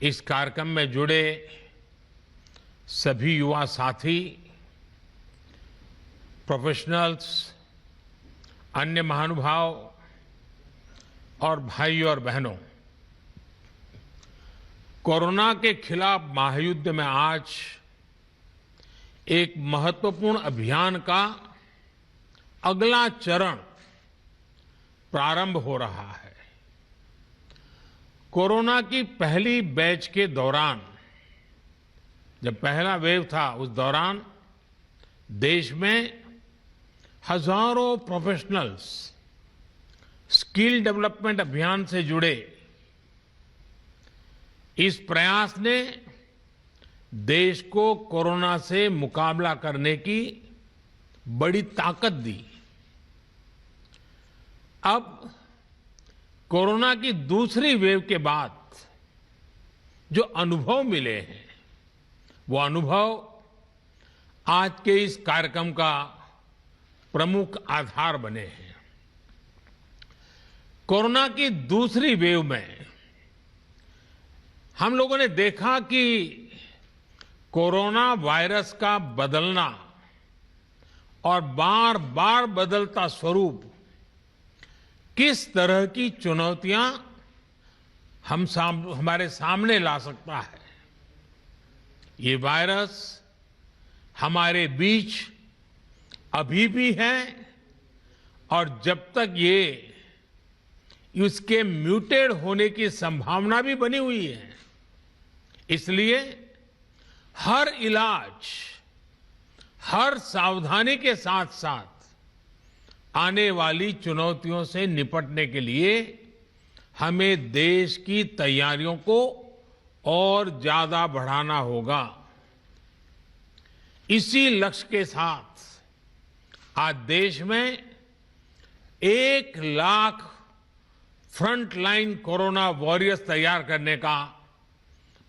इस कार्यक्रम में जुड़े सभी युवा साथी, प्रोफेशनल्स, अन्य महानुभाव और भाइयों और बहनों, कोरोना के खिलाफ महायुद्ध में आज एक महत्वपूर्ण अभियान का अगला चरण प्रारंभ हो रहा है। कोरोना की पहली बैच के दौरान, जब पहला वेव था, उस दौरान देश में हजारों प्रोफेशनल्स स्किल डेवलपमेंट अभियान से जुड़े। इस प्रयास ने देश को कोरोना से मुकाबला करने की बड़ी ताकत दी। अब कोरोना की दूसरी वेव के बाद जो अनुभव मिले हैं, वो अनुभव आज के इस कार्यक्रम का प्रमुख आधार बने हैं। कोरोना की दूसरी वेव में हम लोगों ने देखा कि कोरोना वायरस का बदलना और बार बार बदलता स्वरूप किस तरह की चुनौतियां हमारे सामने ला सकता है। ये वायरस हमारे बीच अभी भी है और जब तक ये इसके म्यूटेड होने की संभावना भी बनी हुई है, इसलिए हर इलाज, हर सावधानी के साथ साथ आने वाली चुनौतियों से निपटने के लिए हमें देश की तैयारियों को और ज्यादा बढ़ाना होगा। इसी लक्ष्य के साथ आज देश में 1 लाख फ्रंटलाइन कोरोना वॉरियर्स तैयार करने का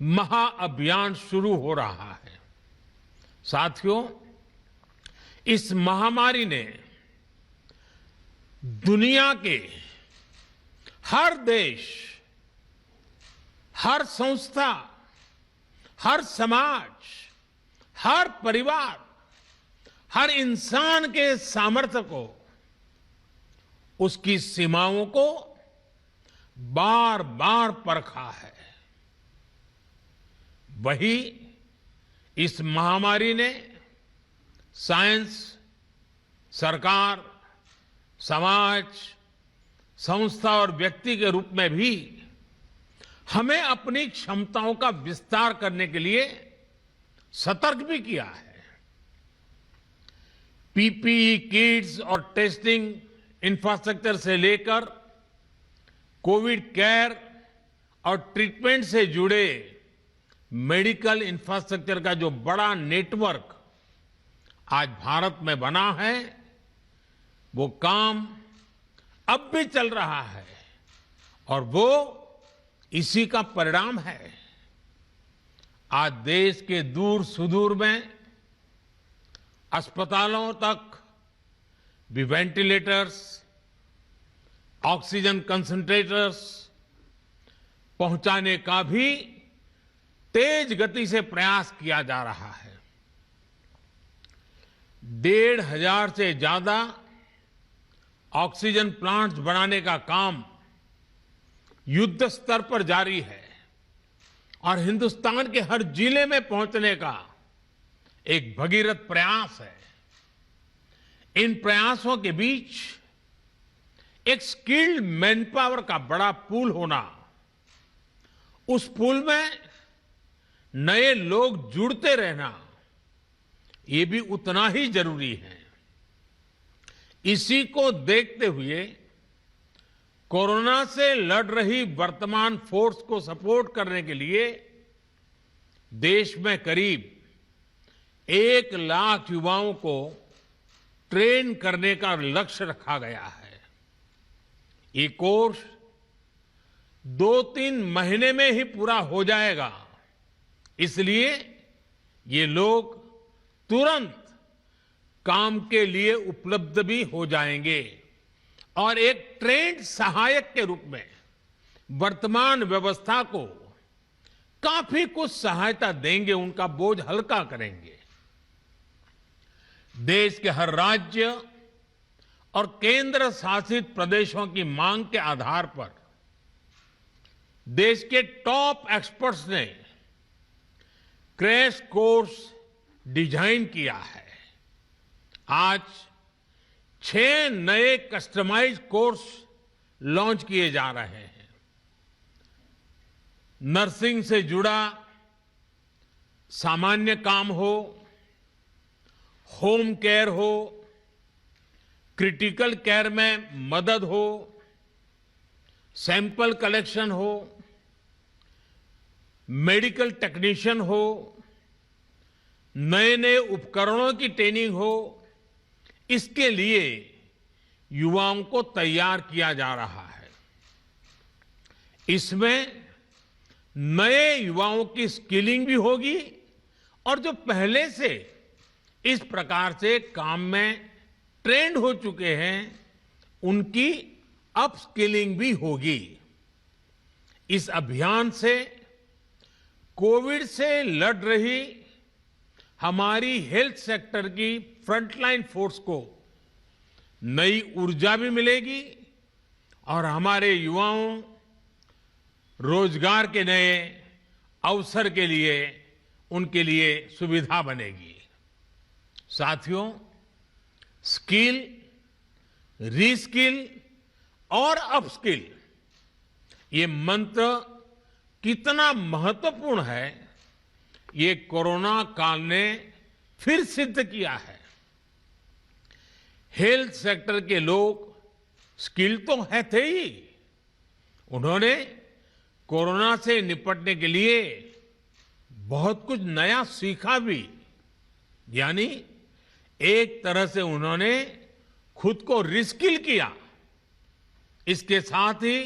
महाअभियान शुरू हो रहा है। साथियों, इस महामारी ने दुनिया के हर देश, हर संस्था, हर समाज, हर परिवार, हर इंसान के सामर्थ्य को, उसकी सीमाओं को बार बार परखा है। वही इस महामारी ने साइंस, सरकार, समाज, संस्था और व्यक्ति के रूप में भी हमें अपनी क्षमताओं का विस्तार करने के लिए सतर्क भी किया है। पीपीई किट्स और टेस्टिंग इंफ्रास्ट्रक्चर से लेकर कोविड केयर और ट्रीटमेंट से जुड़े मेडिकल इंफ्रास्ट्रक्चर का जो बड़ा नेटवर्क आज भारत में बना है, वो काम अब भी चल रहा है और वो इसी का परिणाम है। आज देश के दूर सुदूर में अस्पतालों तक भी वेंटिलेटर्स, ऑक्सीजन कंसंट्रेटर्स पहुंचाने का भी तेज गति से प्रयास किया जा रहा है। 1,500 से ज्यादा ऑक्सीजन प्लांट्स बनाने का काम युद्ध स्तर पर जारी है और हिंदुस्तान के हर जिले में पहुंचने का एक भगीरथ प्रयास है। इन प्रयासों के बीच एक स्किल्ड मैन पावर का बड़ा पूल होना, उस पूल में नए लोग जुड़ते रहना, ये भी उतना ही जरूरी है। इसी को देखते हुए कोरोना से लड़ रही वर्तमान फोर्स को सपोर्ट करने के लिए देश में करीब 1 लाख युवाओं को ट्रेन करने का लक्ष्य रखा गया है। ये कोर्स 2-3 महीने में ही पूरा हो जाएगा, इसलिए ये लोग तुरंत काम के लिए उपलब्ध भी हो जाएंगे और एक ट्रेंड सहायक के रूप में वर्तमान व्यवस्था को काफी कुछ सहायता देंगे, उनका बोझ हल्का करेंगे। देश के हर राज्य और केंद्र शासित प्रदेशों की मांग के आधार पर देश के टॉप एक्सपर्ट्स ने क्रैश कोर्स डिजाइन किया है। आज 6 नए कस्टमाइज्ड कोर्स लॉन्च किए जा रहे हैं। नर्सिंग से जुड़ा सामान्य काम हो, होम केयर हो, क्रिटिकल केयर में मदद हो, सैंपल कलेक्शन हो, मेडिकल टेक्नीशियन हो, नए नए उपकरणों की ट्रेनिंग हो, इसके लिए युवाओं को तैयार किया जा रहा है। इसमें नए युवाओं की स्किलिंग भी होगी और जो पहले से इस प्रकार से काम में ट्रेंड हो चुके हैं उनकी अपस्किलिंग भी होगी। इस अभियान से कोविड से लड़ रही हमारी हेल्थ सेक्टर की फ्रंटलाइन फोर्स को नई ऊर्जा भी मिलेगी और हमारे युवाओं रोजगार के नए अवसर के लिए उनके लिए सुविधा बनेगी। साथियों, स्किल, रीस्किल और अपस्किल ये मंत्र कितना महत्वपूर्ण है, ये कोरोना काल ने फिर सिद्ध किया है। हेल्थ सेक्टर के लोग स्किल तो है थे ही, उन्होंने कोरोना से निपटने के लिए बहुत कुछ नया सीखा भी, यानी एक तरह से उन्होंने खुद को रिस्किल किया। इसके साथ ही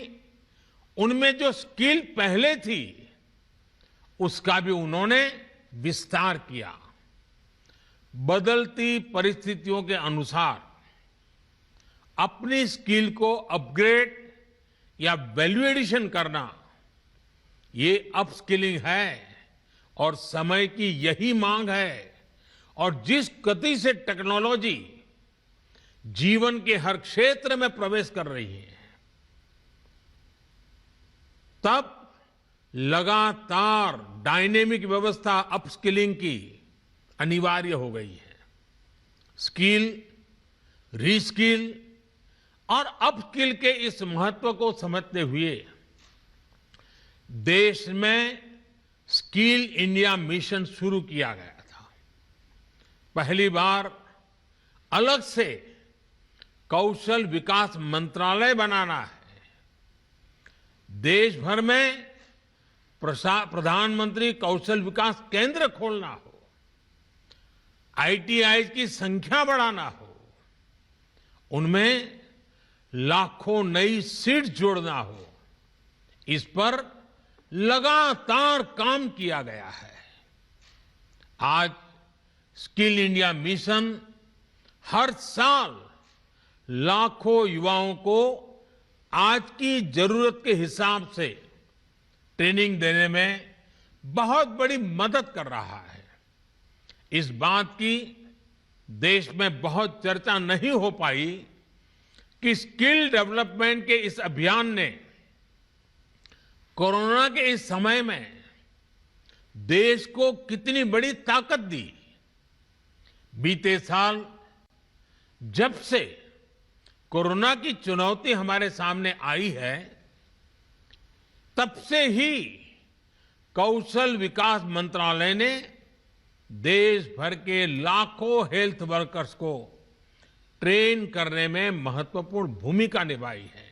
उनमें जो स्किल पहले थी उसका भी उन्होंने विस्तार किया। बदलती परिस्थितियों के अनुसार अपनी स्किल को अपग्रेड या वैल्यू एडिशन करना, ये अपस्किलिंग है और समय की यही मांग है। और जिस गति से टेक्नोलॉजी जीवन के हर क्षेत्र में प्रवेश कर रही है, तब लगातार डायनेमिक व्यवस्था अपस्किलिंग की अनिवार्य हो गई है। स्किल, रीस्किल और अपस्किल के इस महत्व को समझते हुए देश में स्किल इंडिया मिशन शुरू किया गया था। पहली बार अलग से कौशल विकास मंत्रालय बनाना है। देश भर में प्रधानमंत्री कौशल विकास केंद्र खोलना हो, आईटीआई की संख्या बढ़ाना हो, उनमें लाखों नई सीट जोड़ना हो, इस पर लगातार काम किया गया है। आज स्किल इंडिया मिशन हर साल लाखों युवाओं को आज की जरूरत के हिसाब से ट्रेनिंग देने में बहुत बड़ी मदद कर रहा है। इस बात की देश में बहुत चर्चा नहीं हो पाई कि स्किल डेवलपमेंट के इस अभियान ने कोरोना के इस समय में देश को कितनी बड़ी ताकत दी। बीते साल जब से कोरोना की चुनौती हमारे सामने आई है, तब से ही कौशल विकास मंत्रालय ने देश भर के लाखों हेल्थ वर्कर्स को ट्रेन करने में महत्वपूर्ण भूमिका निभाई है।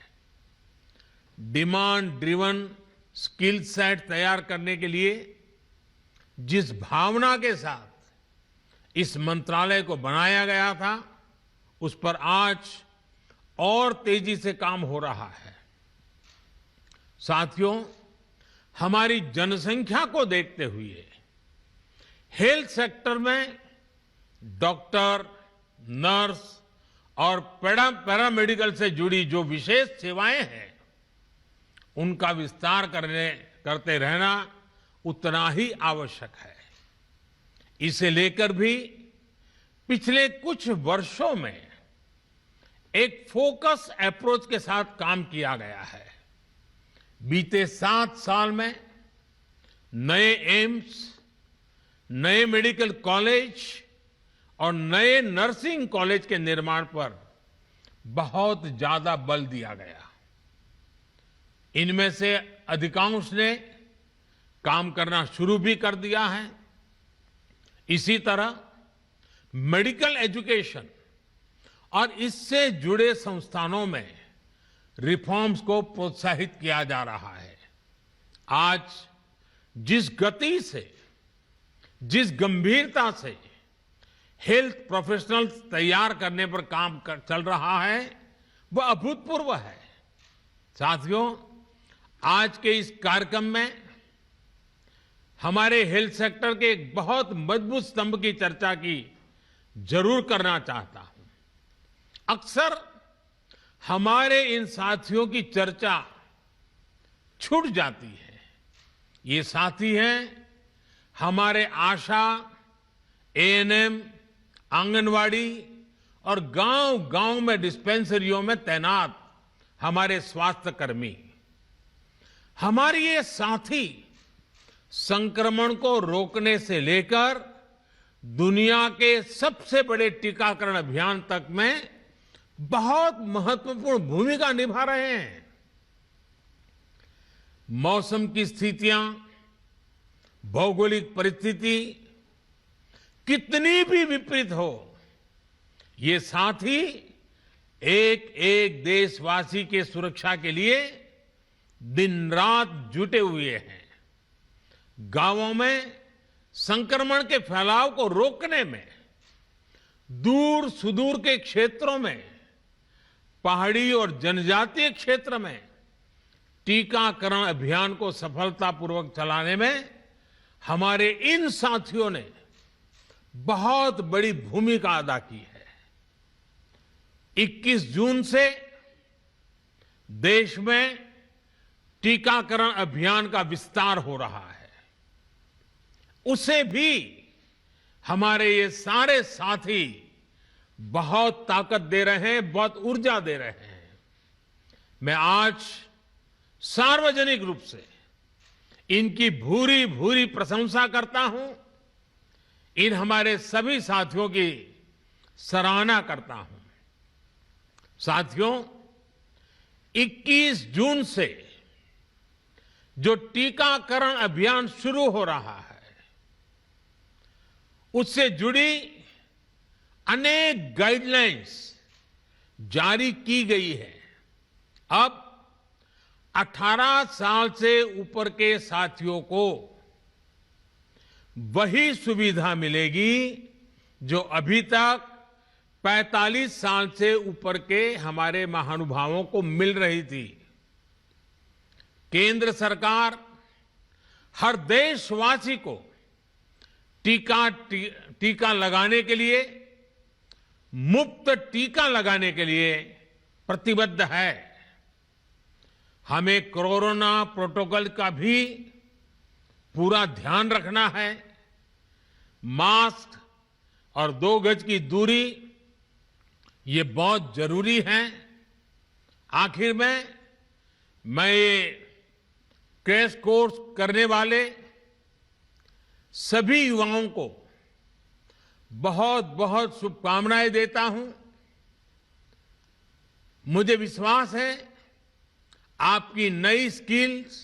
डिमांड ड्रिवन स्किल सेट तैयार करने के लिए जिस भावना के साथ इस मंत्रालय को बनाया गया था, उस पर आज और तेजी से काम हो रहा है। साथियों, हमारी जनसंख्या को देखते हुए हेल्थ सेक्टर में डॉक्टर, नर्स और पैरामेडिकल से जुड़ी जो विशेष सेवाएं हैं, उनका विस्तार करते रहना उतना ही आवश्यक है। इसे लेकर भी पिछले कुछ वर्षों में एक फोकस अप्रोच के साथ काम किया गया है। बीते 7 साल में नए एम्स, नए मेडिकल कॉलेज और नए नर्सिंग कॉलेज के निर्माण पर बहुत ज्यादा बल दिया गया। इनमें से अधिकांश ने काम करना शुरू भी कर दिया है। इसी तरह मेडिकल एजुकेशन और इससे जुड़े संस्थानों में रिफॉर्म्स को प्रोत्साहित किया जा रहा है। आज जिस गति से, जिस गंभीरता से हेल्थ प्रोफेशनल्स तैयार करने पर चल रहा है, वह अभूतपूर्व है। साथियों, आज के इस कार्यक्रम में हमारे हेल्थ सेक्टर के एक बहुत मजबूत स्तंभ की चर्चा की जरूर करना चाहता हूं। अक्सर हमारे इन साथियों की चर्चा छूट जाती है। ये साथी हैं हमारे आशा, एएनएम, आंगनवाड़ी और गांव-गांव में डिस्पेंसरियों में तैनात हमारे स्वास्थ्य कर्मी। हमारे ये साथी संक्रमण को रोकने से लेकर दुनिया के सबसे बड़े टीकाकरण अभियान तक में बहुत महत्वपूर्ण भूमिका निभा रहे हैं। मौसम की स्थितियां, भौगोलिक परिस्थिति कितनी भी विपरीत हो, ये साथी एक एक देशवासी के सुरक्षा के लिए दिन रात जुटे हुए हैं। गांवों में संक्रमण के फैलाव को रोकने में, दूर सुदूर के क्षेत्रों में, पहाड़ी और जनजातीय क्षेत्र में टीकाकरण अभियान को सफलतापूर्वक चलाने में हमारे इन साथियों ने बहुत बड़ी भूमिका अदा की है। 21 जून से देश में टीकाकरण अभियान का विस्तार हो रहा है। उसे भी हमारे ये सारे साथी बहुत ताकत दे रहे हैं, बहुत ऊर्जा दे रहे हैं। मैं आज सार्वजनिक रूप से इनकी भूरी भूरी प्रशंसा करता हूं। इन हमारे सभी साथियों की सराहना करता हूं। साथियों, 21 जून से जो टीकाकरण अभियान शुरू हो रहा है, उससे जुड़ी अनेक गाइडलाइंस जारी की गई है। अब 18 साल से ऊपर के साथियों को वही सुविधा मिलेगी जो अभी तक 45 साल से ऊपर के हमारे महानुभावों को मिल रही थी। केंद्र सरकार हर देशवासी को टीका लगाने के लिए, मुफ्त टीका लगाने के लिए प्रतिबद्ध है। हमें कोरोना प्रोटोकॉल का भी पूरा ध्यान रखना है। मास्क और 2 गज की दूरी ये बहुत जरूरी है। आखिर में मैं ये क्रैश कोर्स करने वाले सभी युवाओं को बहुत बहुत शुभकामनाएं देता हूं। मुझे विश्वास है आपकी नई स्किल्स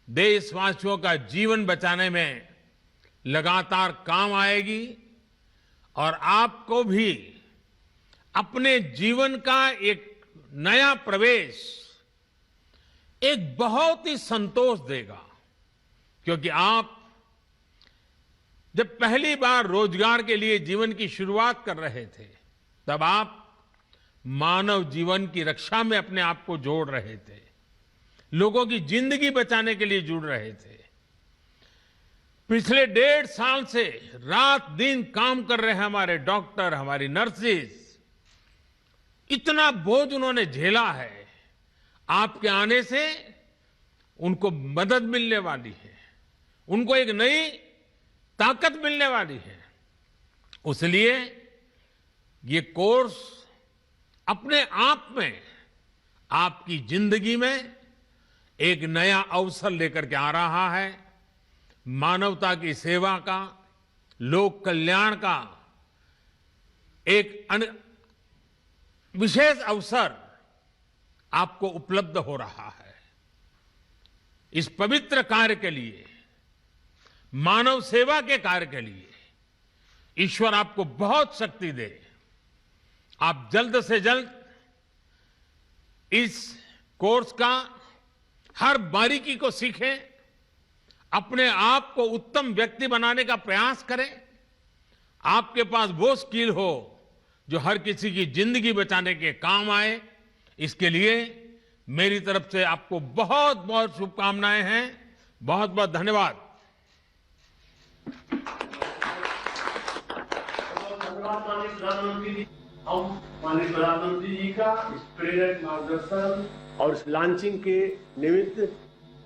देशवासियों का जीवन बचाने में लगातार काम आएगी और आपको भी अपने जीवन का एक नया प्रवेश एक बहुत ही संतोष देगा। क्योंकि आप जब पहली बार रोजगार के लिए जीवन की शुरुआत कर रहे थे, तब आप मानव जीवन की रक्षा में अपने आप को जोड़ रहे थे, लोगों की जिंदगी बचाने के लिए जुड़ रहे थे। पिछले 1.5 साल से रात दिन काम कर रहे हैं हमारे डॉक्टर, हमारी नर्सेस। इतना बोझ उन्होंने झेला है। आपके आने से उनको मदद मिलने वाली है, उनको एक नई ताकत मिलने वाली है। इसलिए ये कोर्स अपने आप में आपकी जिंदगी में एक नया अवसर लेकर के आ रहा है। मानवता की सेवा का, लोक कल्याण का एक विशेष अवसर आपको उपलब्ध हो रहा है। इस पवित्र कार्य के लिए, मानव सेवा के कार्य के लिए ईश्वर आपको बहुत शक्ति दे। आप जल्द से जल्द इस कोर्स का हर बारीकी को सीखें, अपने आप को उत्तम व्यक्ति बनाने का प्रयास करें। आपके पास वो स्किल हो जो हर किसी की जिंदगी बचाने के काम आए। इसके लिए मेरी तरफ से आपको बहुत बहुत शुभकामनाएं हैं। बहुत बहुत धन्यवाद। धन्यवाद माननीय प्रधानमंत्री जी। हम माननीय प्रधानमंत्री जी का इस प्रेरक मार्गदर्शन और इस लॉन्चिंग के निमित्त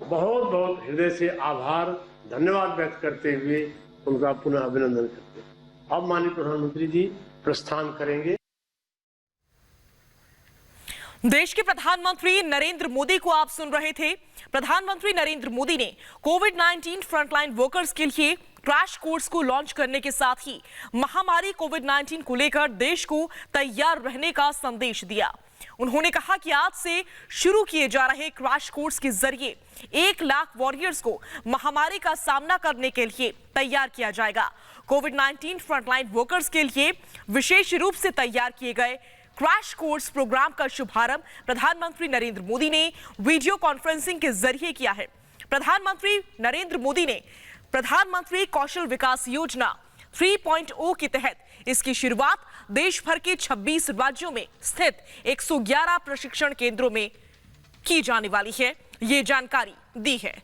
बहुत बहुत हृदय से आभार, धन्यवाद व्यक्त करते हुए उनका पुनः अभिनंदन करते हैं। अब माननीय प्रधानमंत्री जी प्रस्थान करेंगे। देश के प्रधानमंत्री नरेंद्र मोदी को आप सुन रहे थे। प्रधानमंत्री नरेंद्र मोदी ने कोविड-19 फ्रंटलाइन वर्कर्स के लिए क्रैश कोर्स को लॉन्च करने के साथ ही महामारी कोविड-19 को लेकर देश को तैयार रहने का संदेश दिया। उन्होंने कहा कि आज से शुरू किए जा रहे क्रैश कोर्स के जरिए 1 लाख वॉरियर्स को महामारी का सामना करने के लिए तैयार किया जाएगा। कोविड-19 फ्रंटलाइन वर्कर्स के लिए विशेष रूप से तैयार किए गए क्रैश कोर्स प्रोग्राम का शुभारंभ प्रधानमंत्री नरेंद्र मोदी ने वीडियो कॉन्फ्रेंसिंग के जरिए किया है। प्रधानमंत्री नरेंद्र मोदी ने प्रधानमंत्री कौशल विकास योजना 3.0 के तहत इसकी शुरुआत देश भर के 26 राज्यों में स्थित 111 प्रशिक्षण केंद्रों में की जाने वाली है, ये जानकारी दी है।